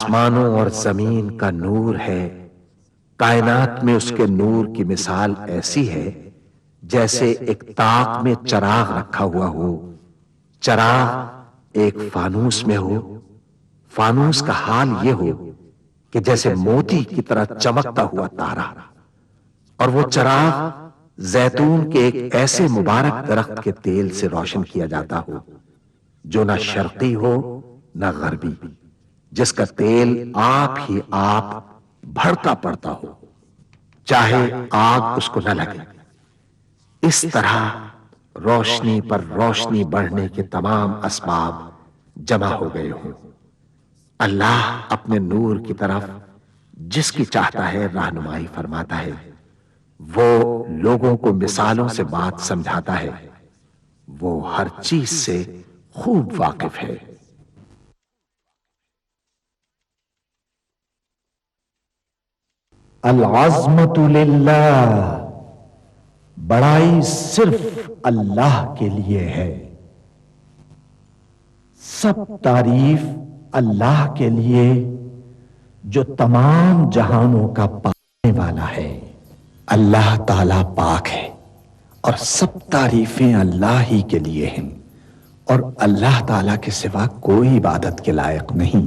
آسمانوں اور زمین کا نور ہے، کائنات میں اس کے نور کی مثال ایسی ہے جیسے ایک طاق میں چراغ رکھا ہوا ہو، چراغ ایک فانوس میں ہو، فانوس کا حال یہ ہو کہ جیسے موتی کی طرح چمکتا ہوا تارا، اور وہ چراغ زیتون کے ایک ایسے مبارک درخت کے تیل سے روشن کیا جاتا ہو جو نہ شرقی ہو نہ غربی، جس کا تیل آپ ہی آپ بھڑکا پڑتا ہو، چاہے آگ اس کو نہ لگے۔ اس طرح روشنی پر روشنی بڑھنے کے تمام اسباب جمع ہو گئے ہوں۔ اللہ اپنے نور کی طرف جس کی چاہتا ہے رہنمائی فرماتا ہے، وہ لوگوں کو مثالوں سے بات سمجھاتا ہے، وہ ہر چیز سے خوب واقف ہے۔ العظمت للہ، بڑائی صرف اللہ کے لیے ہے، سب تعریف اللہ کے لیے جو تمام جہانوں کا پانے والا ہے۔ اللہ تعالی پاک ہے اور سب تعریفیں اللہ ہی کے لیے ہیں، اور اللہ تعالی کے سوا کوئی عبادت کے لائق نہیں۔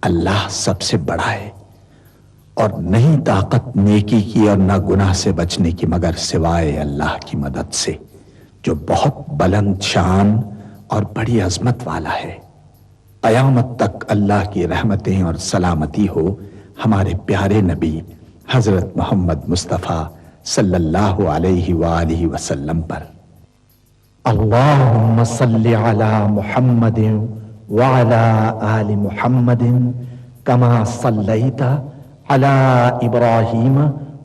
اللہ سب سے بڑا ہے، اور نہیں طاقت نیکی کی اور نہ گناہ سے بچنے کی مگر سوائے اللہ کی مدد سے، جو بہت بلند شان اور بڑی عظمت والا ہے۔ قیامت تک اللہ کی رحمتیں اور سلامتی ہو ہمارے پیارے نبی حضرت محمد مصطفیٰ صلی اللہ علیہ وآلہ وسلم پر۔ اللہم صلی علی محمد وعلی آل محمد کما صلیت علی ابراہیم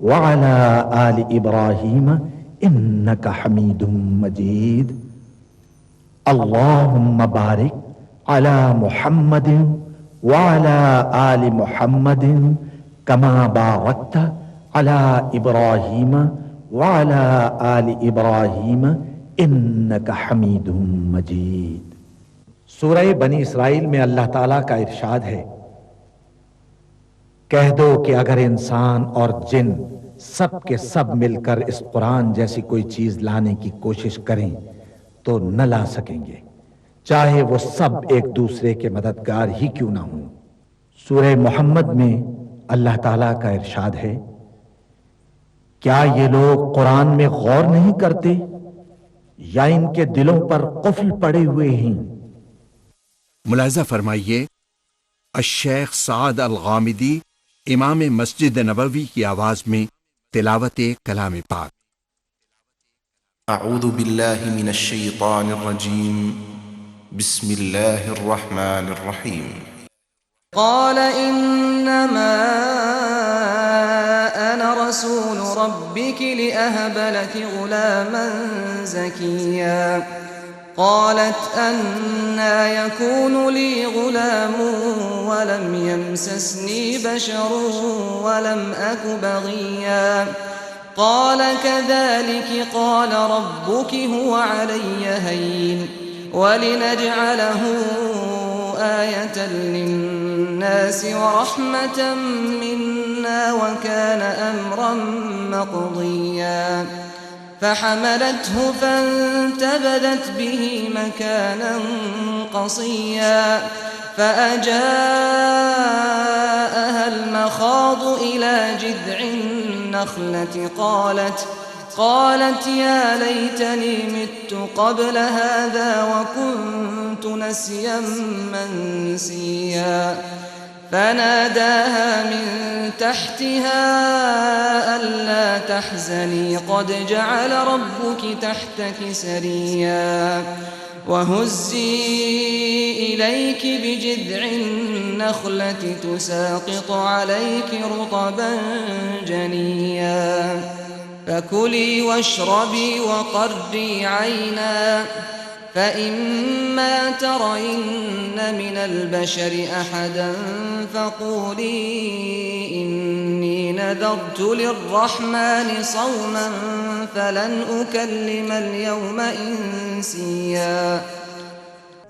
وعلی آل ابراہیم انک حمید مجید۔ اللہم بارک علی محمد وعلی آل محمد کما بارکت علی ابراہیم وعلی آل ابراہیم انک حمید مجید۔ سورہ بنی اسرائیل میں اللہ تعالیٰ کا ارشاد ہے، کہہ دو کہ اگر انسان اور جن سب کے سب مل کر اس قرآن جیسی کوئی چیز لانے کی کوشش کریں تو نہ لا سکیں گے، چاہے وہ سب ایک دوسرے کے مددگار ہی کیوں نہ ہوں۔ سورہ محمد میں اللہ تعالیٰ کا ارشاد ہے، کیا یہ لوگ قرآن میں غور نہیں کرتے یا ان کے دلوں پر قفل پڑے ہوئے ہیں؟ ملاحظہ فرمائیے، الشیخ سعد الغامدی امام مسجد نبوی کی آواز میں تلاوت کلام پاک۔ اعوذ باللہ من الشیطان الرجیم، بسم اللہ الرحمن الرحیم۔ قال انما انا رسول ربك لأهب لك غلاما زكيا قالت أنى يكون لي غلام ولم يمسسني بشر ولم أك بغيا قال كذلك قال ربك هو علي هين ولنجعله آية للناس ورحمة منا وكان أمرا مقضيا فحملته فانتبذت به مكانا قصيا فأجاءها المخاض إلى جذع النخلة قالت يا ليتني مت قبل هذا وكنت نسيا منسيا فناداها من تحتها ألا تحزني قد جعل ربك تحتك سريا وهزي إليك بجذع النخلة تساقط عليك رطبا جنيا فكلي واشربي وقري عينا فإما ترين من البشر أحدا فقولي إني نذرت للرحمن صوما فلن أكلم اليوم إنسيا۔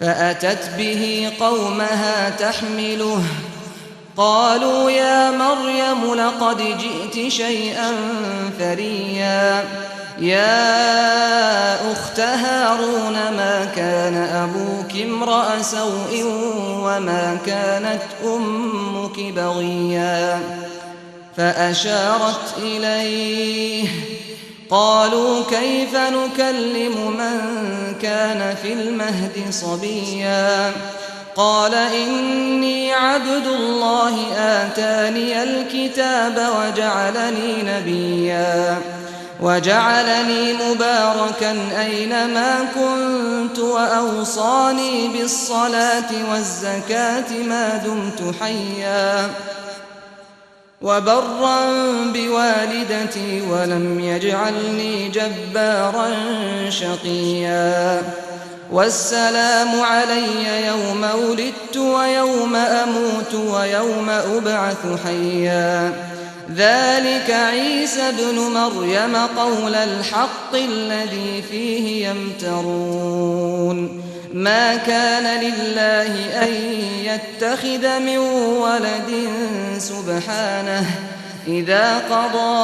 فأتت به قومها تحمله قالوا يا مريم لقد جئت شيئا فريا يا أخت هارون ما كان أبوك امرأ سوء وما كانت أمك بغيا فأشارت إليه قالوا كيف نكلم من كان في المهد صبيا قال إني عبد الله آتاني الكتاب وجعلني نبيا وجعلني مباركا أينما كنت وأوصاني بالصلاة والزكاة ما دمت حيا وبرا بوالدتي ولم يجعلني جبارا شقيا والسلام علي يوم ولدت ويوم أموت ويوم أبعث حيا ذلك عيسى ابن مريم قول الحق الذي فيه يمترون ما كان لله أن يتخذ من ولد سبحانه إذا قضى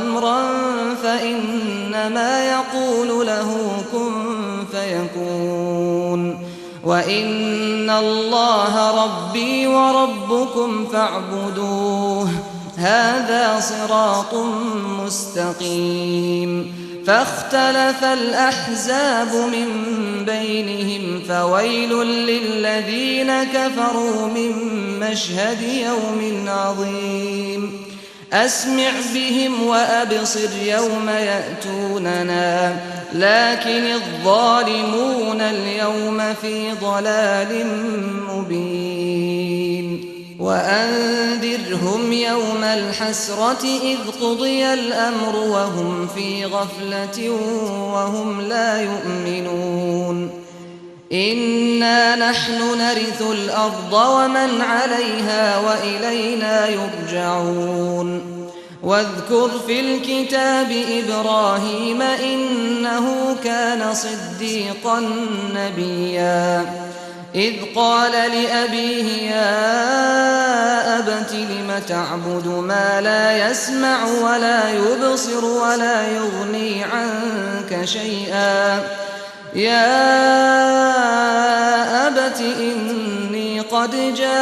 أمرا فإنما يقول له كن فيكون وإن الله ربي وربكم فاعبدوه هذا صراط مستقيم فاختلف الأحزاب من بينهم فويل للذين كفروا من مشهد يوم عظيم أسمع بهم وأبصر يوم يأتوننا لكن الظالمون اليوم في ضلال مبين وأنذرهم يوم الحسرة إذ قضي الأمر وهم في غفلة وهم لا يؤمنون إنا نحن نرث الأرض ومن عليها وإلينا يرجعون واذكر في الكتاب إبراهيم إنه كان صديقا نبيا إذ قال لأبيه يا أبت لم تعبد ما لا يسمع ولا يبصر ولا يغني عنك شيئا يا أبت إني قد جاءني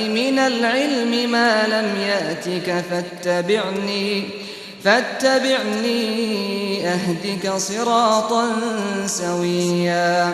من العلم ما لم يأتك فاتبعني أهدك صراطا سويا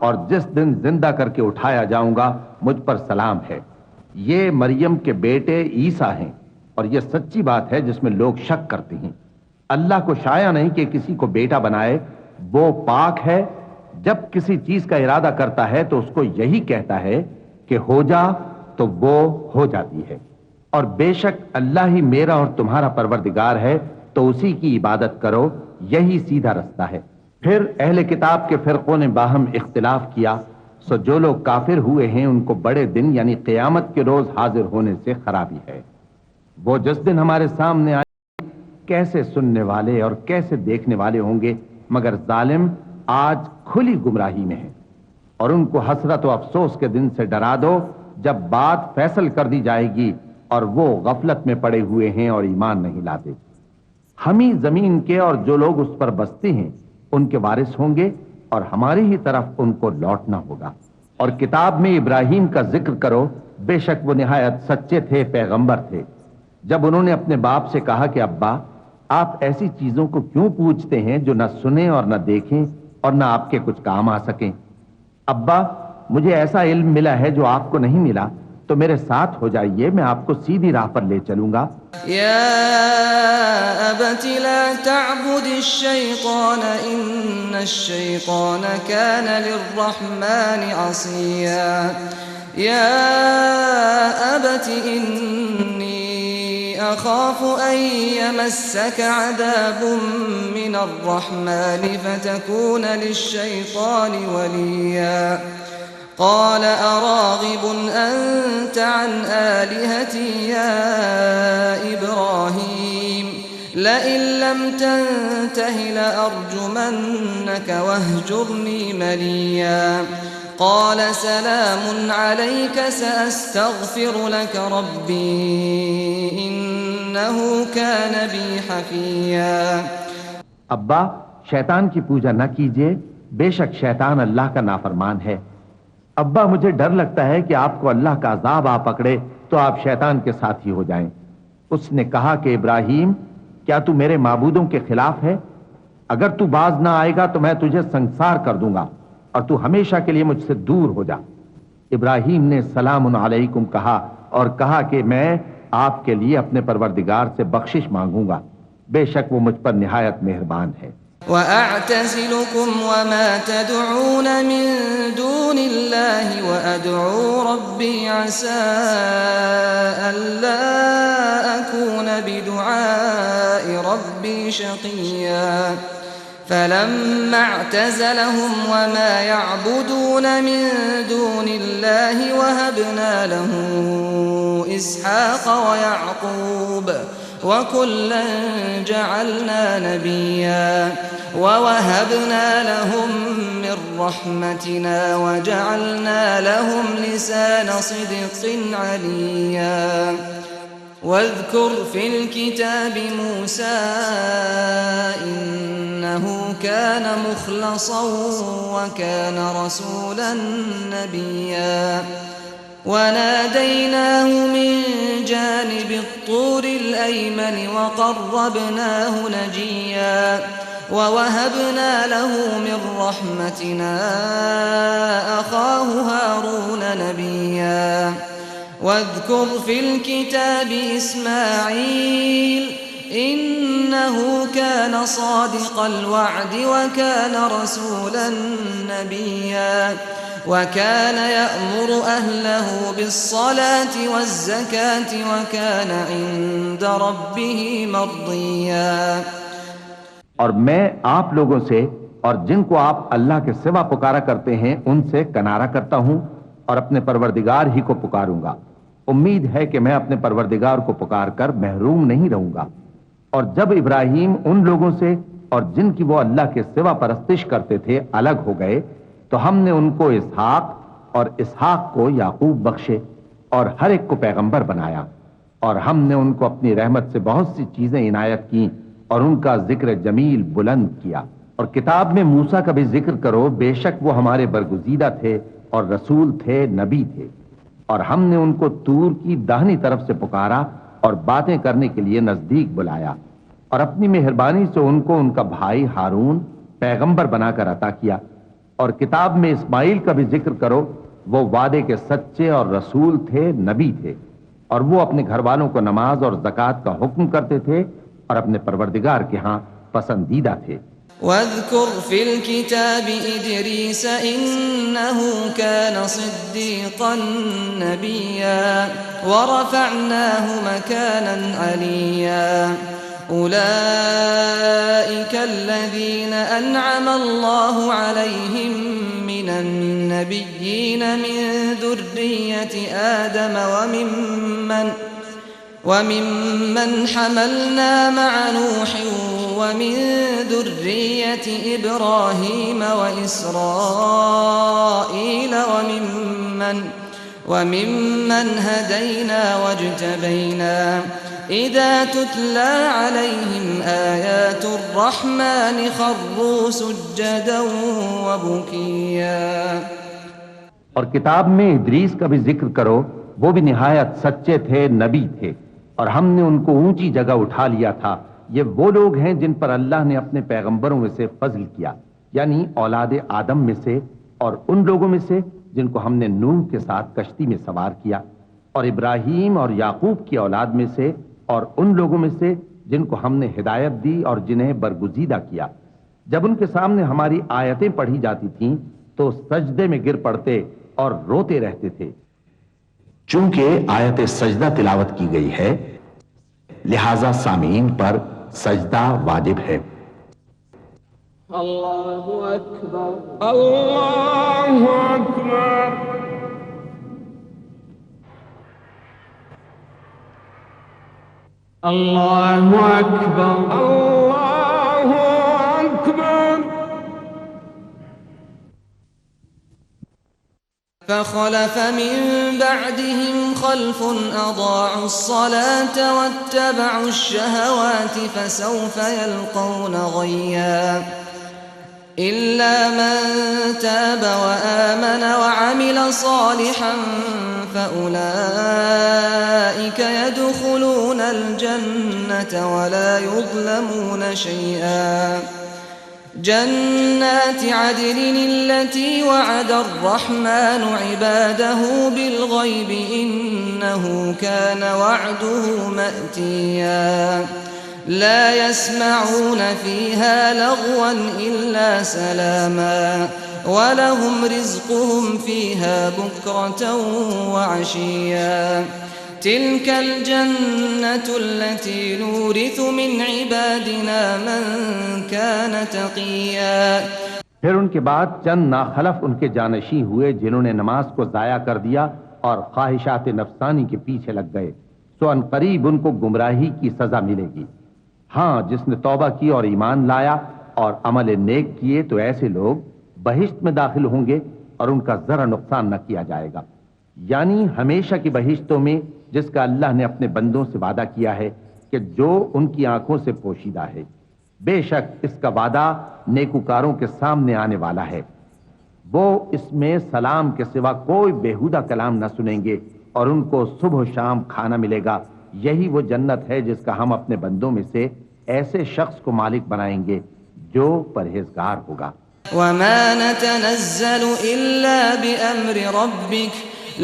اور جس دن زندہ کر کے اٹھایا جاؤں گا مجھ پر سلام ہے۔ یہ مریم کے بیٹے عیسیٰ ہیں، اور یہ سچی بات ہے جس میں لوگ شک کرتے ہیں۔ اللہ کو شایع نہیں کہ کسی کو بیٹا بنائے، وہ پاک ہے۔ جب کسی چیز کا ارادہ کرتا ہے تو اس کو یہی کہتا ہے کہ ہو جا، تو وہ ہو جاتی ہے۔ اور بے شک اللہ ہی میرا اور تمہارا پروردگار ہے، تو اسی کی عبادت کرو، یہی سیدھا رستہ ہے۔ پھر اہل کتاب کے فرقوں نے باہم اختلاف کیا، سو جو لوگ کافر ہوئے ہیں ان کو بڑے دن یعنی قیامت کے روز حاضر ہونے سے خرابی ہے۔ وہ جس دن ہمارے سامنے آئے کیسے سننے والے اور کیسے دیکھنے والے ہوں گے، مگر ظالم آج کھلی گمراہی میں ہے۔ اور ان کو حسرت و افسوس کے دن سے ڈرا دو جب بات فیصل کر دی جائے گی اور وہ غفلت میں پڑے ہوئے ہیں اور ایمان نہیں لاتے۔ ہم ہی زمین کے اور جو لوگ اس پر بستے ہیں ان کے وارث ہوں گے، اور ہماری ہی طرف ان کو لوٹنا ہوگا۔ اور کتاب میں ابراہیم کا ذکر کرو، بے شک وہ نہایت سچے تھے، پیغمبر تھے۔ جب انہوں نے اپنے باپ سے کہا کہ ابا، آپ ایسی چیزوں کو کیوں پوچھتے ہیں جو نہ سنیں اور نہ دیکھیں اور نہ آپ کے کچھ کام آ سکیں؟ ابا، مجھے ایسا علم ملا ہے جو آپ کو نہیں ملا، تو میرے ساتھ ہو جائیے، میں آپ کو سیدھی راہ پر لے چلوں گا۔ يا أبت لا تعبد الشيطان إن الشيطان كان للرحمن عصيا يا أبت إني أخاف أن يمسك عذاب من الرحمن فتكون للشيطان وليا قال أراغب أنت عن آلهتي يا إبراهيم لئن لم تنته لأرجمنك واهجرني مليا قال سلام عليك سأستغفر لك ربي إنه كان بي حفيا۔ ابا، شیطان کی پوجا نہ کیجیے، بے شک شیطان اللہ کا نافرمان ہے۔ ابا، مجھے ڈر لگتا ہے کہ آپ کو اللہ کا عذاب آ پکڑے تو آپ شیطان کے ساتھ ہی ہو جائیں۔ اس نے کہا کہ ابراہیم، کیا تو میرے معبودوں کے خلاف ہے؟ اگر تو باز نہ آئے گا تو میں تجھے سنسار کر دوں گا، اور تو ہمیشہ کے لیے مجھ سے دور ہو جا۔ ابراہیم نے سلام علیکم کہا اور کہا کہ میں آپ کے لیے اپنے پروردگار سے بخشش مانگوں گا، بے شک وہ مجھ پر نہایت مہربان ہے۔ وأعتزلكم وما تدعون من دون الله وأدعو ربي عسى ألا أكون بدعاء ربي شقيا فلما اعتزلهم وما يعبدون من دون الله وهبنا له إسحاق ويعقوب وكلا جعلنا نبيا ووهبنا لهم من رحمتنا وجعلنا لهم لسان صدق عليا واذكر في الكتاب موسى إنه كان مخلصا وكان رسولا نبيا وناديناه من جانب الطور الأيمن وقربناه نجيا ووهبنا له من رحمتنا أخاه هارون نبيا واذكر في الكتاب إسماعيل إنه كان صادق الوعد وكان رسولا نبيا وكان يأمر أهله بالصلاة والزكاة وكان عند ربه مرضيا۔ اور میں آپ لوگوں سے اور جن کو آپ اللہ کے سوا پکارا کرتے ہیں ان سے کنارہ کرتا ہوں اور اپنے پروردگار ہی کو پکاروں گا۔ امید ہے کہ میں اپنے پروردگار کو پکار کر محروم نہیں رہوں گا۔ اور جب ابراہیم ان لوگوں سے اور جن کی وہ اللہ کے سوا پرستش کرتے تھے الگ ہو گئے تو ہم نے ان کو اسحاق اور اسحاق کو یعقوب بخشے اور ہر ایک کو پیغمبر بنایا، اور ہم نے ان کو اپنی رحمت سے بہت سی چیزیں عنایت کی اور ان کا ذکر جمیل بلند کیا۔ اور کتاب میں موسیٰ کا بھی ذکر کرو، بے شک وہ ہمارے برگزیدہ تھے اور رسول تھے، نبی تھے، اور ہم نے ان کو طور کی داہنی طرف سے پکارا اور باتیں کرنے کے لیے نزدیک بلایا، اور اپنی مہربانی سے ان کو ان کا بھائی ہارون پیغمبر بنا کر عطا کیا، اور کتاب میں اسماعیل کا بھی ذکر کرو، وہ وعدے کے سچے اور رسول تھے، نبی تھے، اور وہ اپنے گھر والوں کو نماز اور زکوٰۃ کا حکم کرتے تھے اور اپنے پروردگار کے ہاں پسندیدہ تھے۔ واذكر في الكتاب إدريس إنه كان صديقا نبيا ورفعناه مكانا عليا أولئك الذين أنعم الله عليهم من النبيين من ذرية آدم وممن حملنا مع نوح ومن ذرية إبراهيم وإسرائيل وممن هدينا واجتبينا إذا تتلى عليهم آيات الرحمن خروا سجدا وبكيا۔ اور کتاب میں ادریس کا بھی ذکر کرو، وہ بھی نہایت سچے تھے، نبی تھے، اور ہم نے ان کو اونچی جگہ اٹھا لیا تھا۔ یہ وہ لوگ ہیں جن پر اللہ نے اپنے پیغمبروں میں سے فضل کیا، یعنی اولاد آدم میں سے، اور ان لوگوں میں سے جن کو ہم نے نوح کے ساتھ کشتی میں سوار کیا، اور ابراہیم اور یعقوب کی اولاد میں سے، اور ان لوگوں میں سے جن کو ہم نے ہدایت دی اور جنہیں برگزیدہ کیا۔ جب ان کے سامنے ہماری آیتیں پڑھی جاتی تھیں تو سجدے میں گر پڑتے اور روتے رہتے تھے۔ چونکہ آیت سجدہ تلاوت کی گئی ہے، لہذا سامعین پر سجدہ واجب ہے۔ اللہ اکبر، اللہ اکبر، اللہ اکبر، اللہ اکبر۔ فخلف من بعدهم خلف أضاعوا الصلاة واتبعوا الشهوات فسوف يلقون غيا إلا من تاب وآمن وعمل صالحا فأولئك يدخلون الجنة ولا يظلمون شيئا جنات عدن التي وعد الرحمن عباده بالغيب إنه كان وعده مأتيا لا يسمعون فيها لغوا إلا سلاما ولهم رزقهم فيها بكرة وعشيا تلك الجنة التي نورث من عبادنا من كان تقيا۔ پھر ان کے بعد چند ناخلف ان کے جانشین ہوئے جنہوں نے نماز کو ضائع کر دیا اور خواہشات نفسانی کے پیچھے لگ گئے، سو ان قریب ان کو گمراہی کی سزا ملے گی۔ ہاں، جس نے توبہ کی اور ایمان لایا اور عمل نیک کیے تو ایسے لوگ بہشت میں داخل ہوں گے اور ان کا ذرا نقصان نہ کیا جائے گا، یعنی ہمیشہ کی بہشتوں میں جس کا اللہ نے اپنے بندوں سے وعدہ کیا ہے کہ جو ان کی آنکھوں سے پوشیدہ ہے۔ بے شک اس کا وعدہ نیکوکاروں کے سامنے آنے والا ہے، وہ اس میں سلام کے سوا کوئی بیہودہ کلام نہ سنیں گے اور ان کو صبح و شام کھانا ملے گا۔ یہی وہ جنت ہے جس کا ہم اپنے بندوں میں سے ایسے شخص کو مالک بنائیں گے جو پرہیزگار ہوگا۔ وما نتنزل إلا بأمر ربك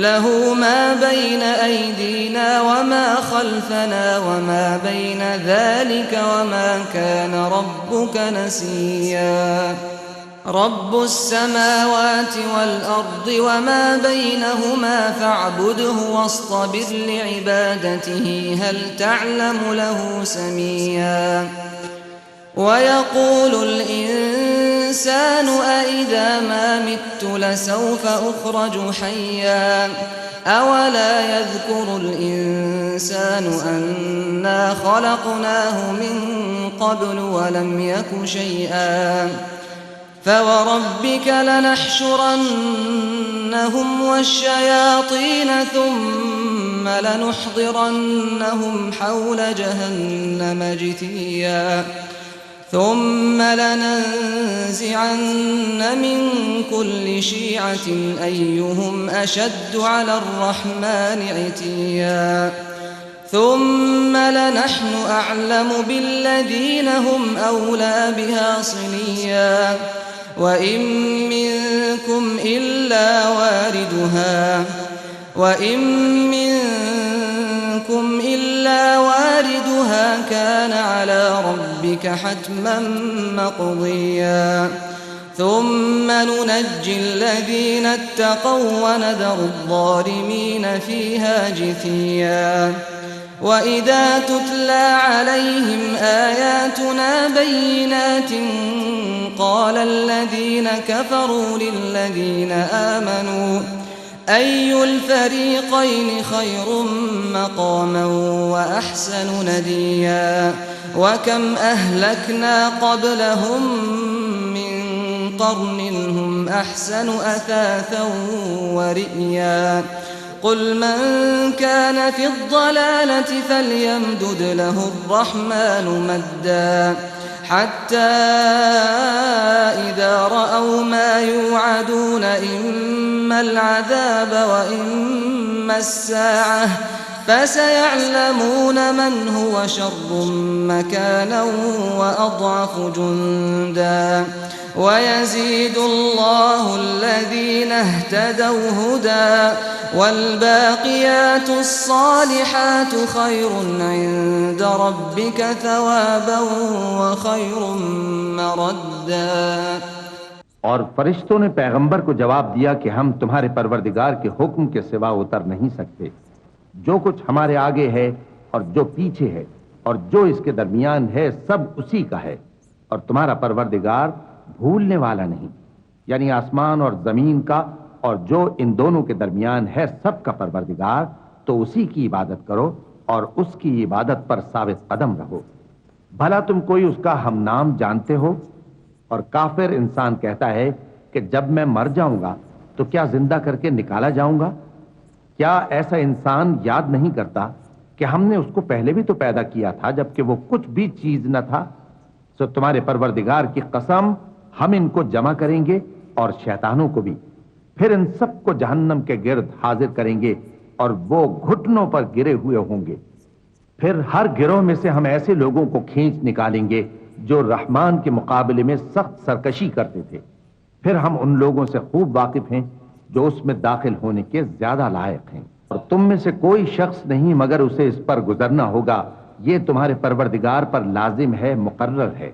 له ما بين أيدينا وما خلفنا وما بين ذلك وما كان ربك نسيا رب السماوات والأرض وما بينهما فاعبده واصطبر لعبادته هل تعلم له سميا ويقول الإنسان أإذا ما مت لسوف أخرج حيا أولا يذكر الإنسان أنا خلقناه من قبل ولم يك شيئا فوربك لنحشرنهم والشياطين ثم لنحضرنهم حول جهنم جثيا ثم لننزعن من كل شيعة أيهم أشد على الرحمن عتيا ثم لنحن أعلم بالذين هم أولى بها صليا وإن منكم إلا واردها كان على ربك حتما مقضيا ثم ننجي الذين اتقوا ونذر الظالمين فيها جثيا وإذا تتلى عليهم آياتنا بينات قال الذين كفروا للذين آمنوا أي الفريقين خير مقاما وأحسن نديا وكم أهلكنا قبلهم من قرن هم أحسن أثاثا ورئيا قل من كان في الضلالة فليمدد له الرحمن مدا حتى إذا رأوا ما يوعدون إما العذاب وإما الساعة فسيعلمون من هو شر مكانا وأضعف جندا ويزيد الله الذين اهتدوا هدى والباقيات الصالحات خير عند ربك ثوابا وخير مردا. اور فرشتوں نے پیغمبر کو جواب دیا کہ ہم تمہارے پروردگار کے حکم کے سوا اتر نہیں سکتے. جو کچھ ہمارے آگے ہے اور جو پیچھے ہے اور جو اس کے درمیان ہے سب اسی کا ہے اور تمہارا پروردگار بھولنے والا نہیں. یعنی آسمان اور زمین کا اور جو ان دونوں کے درمیان ہے سب کا پروردگار، تو اسی کی عبادت کرو اور اس کی عبادت پر ثابت قدم رہو. بھلا تم کوئی اس کا ہم نام جانتے ہو؟ اور کافر انسان کہتا ہے کہ جب میں مر جاؤں گا تو کیا زندہ کر کے نکالا جاؤں گا؟ کیا ایسا انسان یاد نہیں کرتا کہ ہم نے اس کو پہلے بھی تو پیدا کیا تھا جبکہ وہ کچھ بھی چیز نہ تھا؟ سو تمہارے پروردگار کی قسم ہم ان کو جمع کریں گے اور شیطانوں کو بھی، پھر ان سب کو جہنم کے گرد حاضر کریں گے اور وہ گھٹنوں پر گرے ہوئے ہوں گے. پھر ہر گروہ میں سے ہم ایسے لوگوں کو کھینچ نکالیں گے جو رحمان کے مقابلے میں سخت سرکشی کرتے تھے. پھر ہم ان لوگوں سے خوب واقف ہیں جو اس میں داخل ہونے کے زیادہ لائق ہیں، اور تم میں سے کوئی شخص نہیں مگر اسے اس پر گزرنا ہوگا. یہ تمہارے پروردگار پر لازم ہے، مقرر ہے.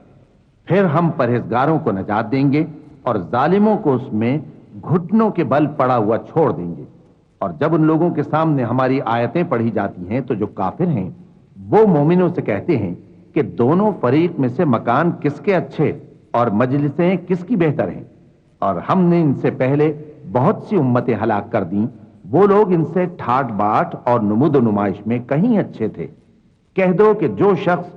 پھر ہم پرہیزگاروں کو نجات دیں گے اور ظالموں کو اس میں گھٹنوں کے بل پڑا ہوا چھوڑ دیں گے. اور جب ان لوگوں کے سامنے ہماری آیتیں پڑھی جاتی ہیں تو جو کافر ہیں وہ مومنوں سے کہتے ہیں کہ دونوں فریق میں سے مکان کس کے اچھے اور مجلسیں کس کی بہتر ہیں، اور ہم نے ان سے پہلے بہت سی امتیں ہلاک کر دیں، وہ لوگ ان سے ٹھاٹ باٹ اور نمود و نمائش میں کہیں اچھے تھے. کہہ دو کہ جو شخص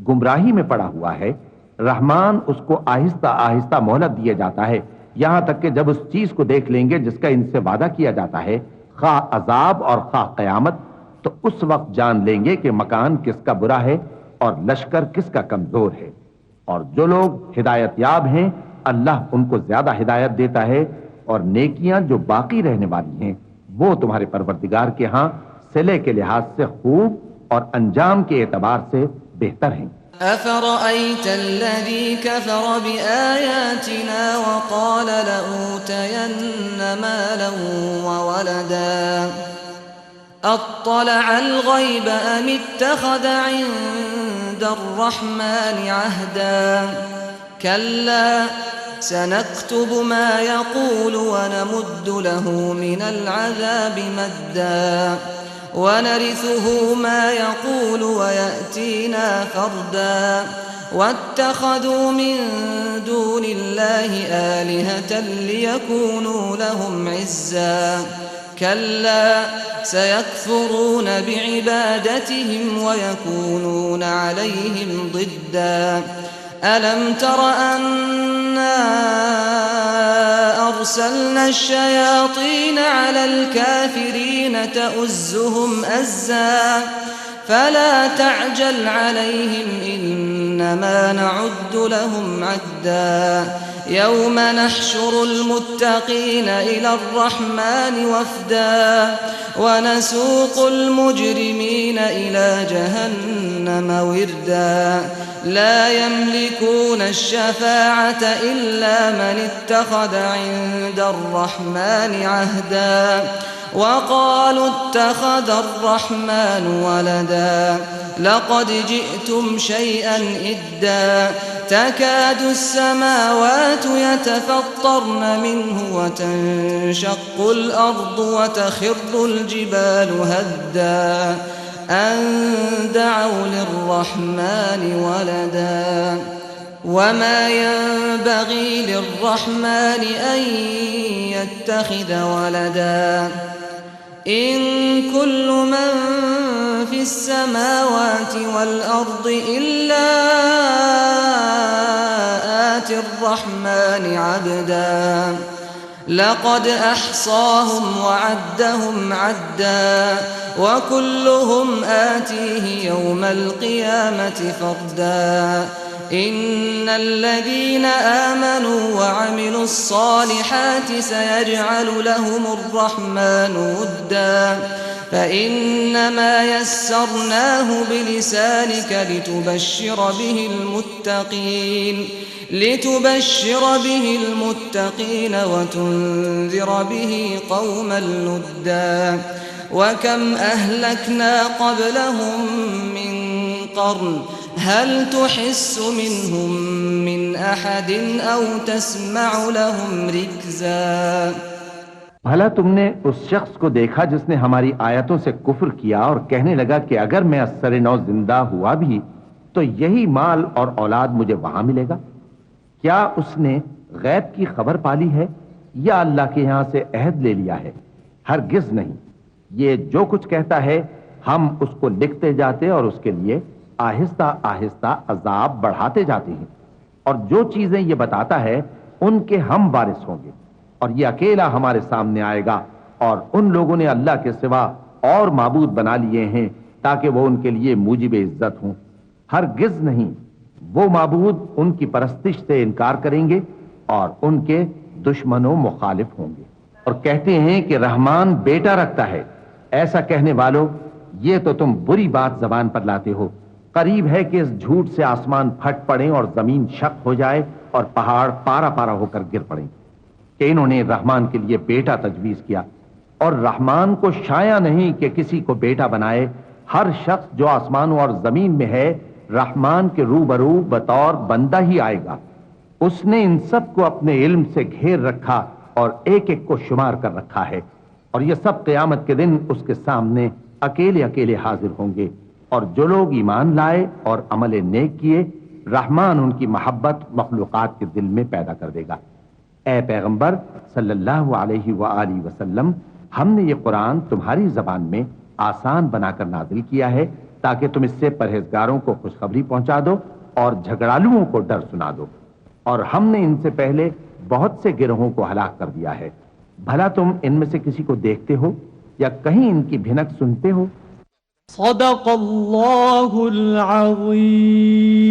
گمراہی میں پڑا ہوا ہے رحمان اس کو آہستہ آہستہ مہلت دیا جاتا ہے، یہاں تک کہ جب اس چیز کو دیکھ لیں گے جس کا ان سے وعدہ کیا جاتا ہے، خواہ عذاب اور خواہ قیامت، تو اس وقت جان لیں گے کہ مکان کس کا برا ہے اور لشکر کس کا کمزور ہے. اور جو لوگ ہدایت یاب ہیں اللہ ان کو زیادہ ہدایت دیتا ہے، اور نیکیاں جو باقی رہنے والی ہیں وہ تمہارے پروردگار کے ہاں صلے کے لحاظ سے خوب اور انجام کے اعتبار سے بہتر ہیں. أفرأيت الذي كفر بآياتنا وقال لأوتين مالا وولدا أطلع الغيب أم اتخذ عند الرحمن عهدا كلا سنكتب ما يقول ونمد له من العذاب مدا ونرثه ما يقول ويأتينا فردا واتخذوا من دون الله آلهة ليكونوا لهم عزا كلا سيكفرون بعبادتهم ويكونون عليهم ضدا ألم تر أنا أرسلنا الشياطين على الكافرين تؤزهم أزا فلا تعجل عليهم إنما نعد لهم عدا يوم نحشر المتقين إلى الرحمن وفدا ونسوق المجرمين إلى جهنم وردا لا يملكون الشفاعة إلا من اتخذ عند الرحمن عهدا وقالوا اتخذ الرحمن ولدا لقد جئتم شيئا إدا تكاد السماوات يتفطرن منه وتنشق الأرض وتخر الجبال هدا أن دعوا للرحمن ولدا وما ينبغي للرحمن أن يتخذ ولدا إن كل من في السماوات والأرض إلا آتي الرحمن عبدا لقد أحصاهم وعدهم عدا وكلهم آتيه يوم القيامة فردا إن الذين آمنوا وعملوا الصالحات سيجعل لهم الرحمن ودا فإنما يسرناه بلسانك لتبشر به المتقين وتنذر به قوما لدا وكم أهلكنا قبلهم من قرن هل تحس منهم من أحد أو تسمع لهم ركزا بھلا تم نے اس شخص کو دیکھا جس نے ہماری آیتوں سے کفر کیا اور کہنے لگا کہ اگر میں اثر نو زندہ ہوا بھی تو یہی مال اور اولاد مجھے وہاں ملے گا؟ کیا اس نے غیب کی خبر پالی ہے یا اللہ کے یہاں سے عہد لے لیا ہے؟ ہرگز نہیں، یہ جو کچھ کہتا ہے ہم اس کو لکھتے جاتے اور اس کے لیے آہستہ آہستہ عذاب بڑھاتے جاتے ہیں، اور جو چیزیں یہ بتاتا ہے ان کے ہم وارث ہوں گے، اور یہ اکیلا ہمارے سامنے آئے گا، اور ان لوگوں نے اللہ کے سوا اور معبود بنا لیے ہیں تاکہ وہ ان کے لیے موجب عزت ہوں۔ ہرگز نہیں، وہ معبود ان کی پرستش سے انکار کریں گے اور ان کے دشمن و مخالف ہوں گے، اور کہتے ہیں کہ رحمان بیٹا رکھتا ہے۔ ایسا کہنے والوں، یہ تو تم بری بات زبان پر لاتے ہو۔ قریب ہے کہ اس جھوٹ سے آسمان پھٹ پڑیں اور زمین شق ہو جائے اور پہاڑ پارا پارا ہو کر گر پڑیں کہ انہوں نے رحمان کے لیے بیٹا تجویز کیا، اور رحمان کو شایع نہیں کہ کسی کو بیٹا بنائے۔ ہر شخص جو آسمانوں اور زمین میں ہے رحمان کے روبرو بطور بندہ ہی آئے گا۔ اس نے ان سب کو اپنے علم سے گھیر رکھا اور ایک ایک کو شمار کر رکھا ہے، اور یہ سب قیامت کے دن اس کے سامنے اکیلے اکیلے حاضر ہوں گے۔ اور جو لوگ ایمان لائے اور عمل نیک کیے، رحمان ان کی محبت مخلوقات کے دل میں پیدا کر دے گا۔ اے پیغمبر صلی اللہ علیہ وآلہ وسلم، ہم نے یہ قرآن تمہاری زبان میں آسان بنا کر نازل کیا ہے تاکہ تم اس سے پرہیزگاروں کو خوشخبری پہنچا دو اور جھگڑالوؤں کو ڈر سنا دو، اور ہم نے ان سے پہلے بہت سے گروہوں کو ہلاک کر دیا ہے۔ بھلا تم ان میں سے کسی کو دیکھتے ہو یا کہیں ان کی بھنک سنتے ہو؟ صدق اللہ العظیم۔